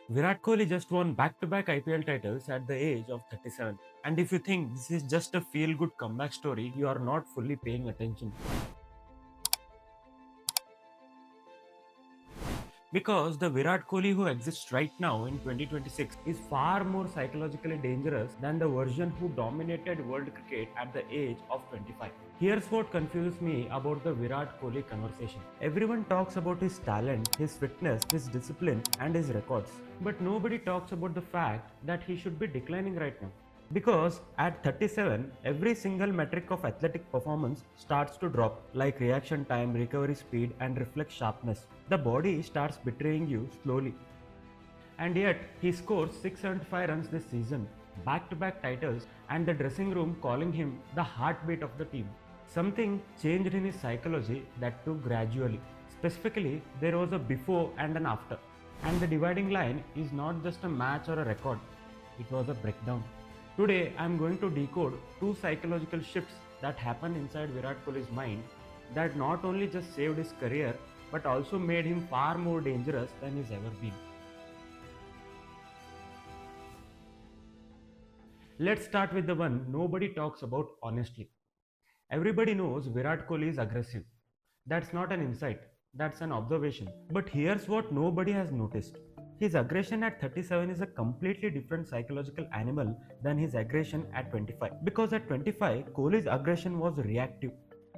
Virat Kohli just won back-to-back IPL titles at the age of 37. And if you think this is just a feel-good comeback story, you are not fully paying attention. Because the Virat Kohli who exists right now in 2026 is far more psychologically dangerous than the version who dominated world cricket at the age of 25. Here's what confuses me about the Virat Kohli conversation. Everyone talks about his talent, his fitness, his discipline, and his records. But nobody talks about the fact that he should be declining right now. Because at 37, every single metric of athletic performance starts to drop, like reaction time, recovery speed, and reflex sharpness. The body starts betraying you slowly. And yet, he scores 675 runs this season, back to back titles, and the dressing room calling him the heartbeat of the team. Something changed in his psychology that took gradually. Specifically, there was a before and an after. And the dividing line is not just a match or a record, it was a breakdown. Today, I am going to decode two psychological shifts that happened inside Virat Kohli's mind that not only just saved his career but also made him far more dangerous than he's ever been. Let's start with the one nobody talks about honestly. Everybody knows Virat Kohli is aggressive. That's not an insight, that's an observation. But here's what nobody has noticed. His aggression at 37 is a completely different psychological animal than his aggression at 25. Because at 25, Kohli's aggression was reactive.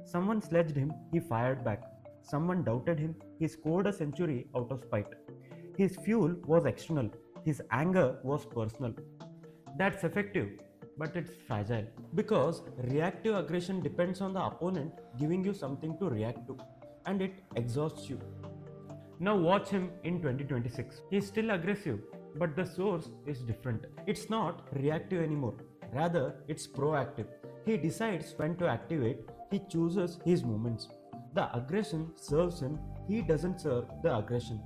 Someone sledged him, he fired back. Someone doubted him, he scored a century out of spite. His fuel was external, his anger was personal. That's effective, but it's fragile. Because reactive aggression depends on the opponent giving you something to react to, and it exhausts you. Now watch him in 2026. He's still aggressive, but the source is different. It's not reactive anymore. Rather, it's proactive. He decides when to activate, he chooses his moments. The aggression serves him, he doesn't serve the aggression.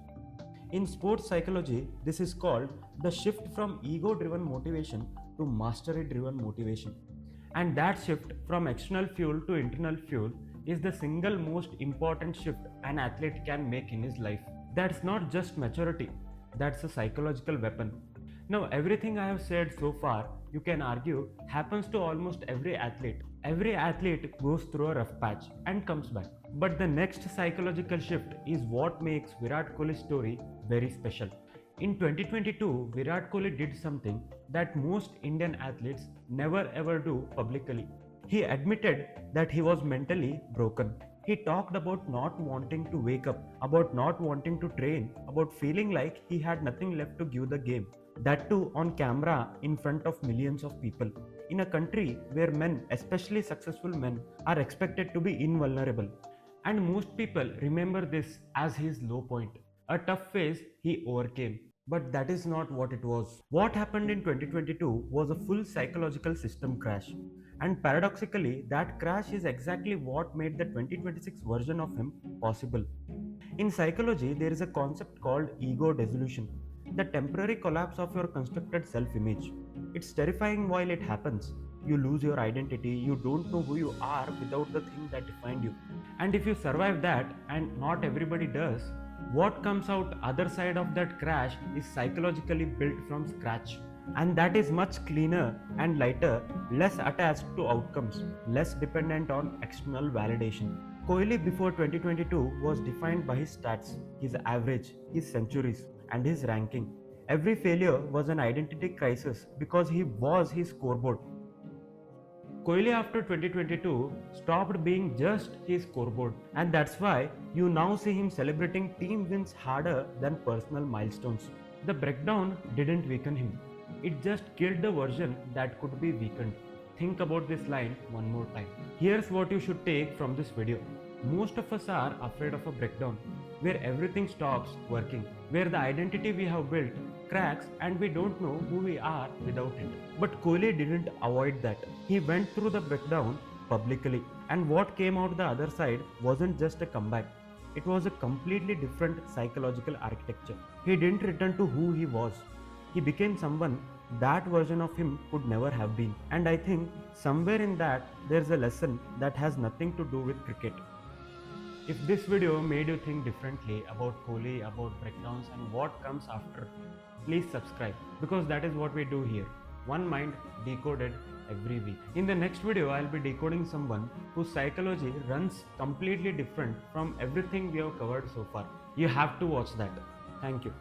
In sports psychology, this is called the shift from ego driven motivation to mastery driven motivation. And that shift from external fuel to internal fuel is the single most important shift an athlete can make in his life. That's not just maturity, that's a psychological weapon. Now, everything I have said so far, you can argue, happens to almost every athlete. Every athlete goes through a rough patch and comes back. But the next psychological shift is what makes Virat Kohli's story very special. In 2022, Virat Kohli did something that most Indian athletes never ever do publicly. He admitted that he was mentally broken. He talked about not wanting to wake up, about not wanting to train, about feeling like he had nothing left to give the game. That too on camera in front of millions of people. In a country where men, especially successful men, are expected to be invulnerable. And most people remember this as his low point. A tough phase he overcame. But that is not what it was. What happened in 2022 was a full psychological system crash. And paradoxically, that crash is exactly what made the 2026 version of him possible. In psychology, there is a concept called ego dissolution, the temporary collapse of your constructed self image. It's terrifying while it happens. You lose your identity, you don't know who you are without the thing that defined you. And if you survive that, and not everybody does, what comes out other side of that crash is psychologically built from scratch. And that is much cleaner and lighter, less attached to outcomes, less dependent on external validation. Kohli before 2022 was defined by his stats, his average, his centuries, and his ranking. Every failure was an identity crisis because he was his scoreboard. Kohli after 2022 stopped being just his scoreboard, and that's why you now see him celebrating team wins harder than personal milestones. The breakdown didn't weaken him, it just killed the version that could be weakened. Think about this line one more time. Here's what you should take from this video. Most of us are afraid of a breakdown, where everything stops working, where the identity we have built cracks and we don't know who we are without it. But Kohli didn't avoid that. He went through the breakdown publicly, and what came out the other side wasn't just a comeback. It was a completely different psychological architecture. He didn't return to who he was. He became someone that version of him could never have been. And I think somewhere in that there's a lesson that has nothing to do with cricket. If this video made you think differently about Kohli, about breakdowns and what comes after, please subscribe because that is what we do here. One mind decoded every week. In the next video, I'll be decoding someone whose psychology runs completely different from everything we have covered so far. You have to watch that. Thank you.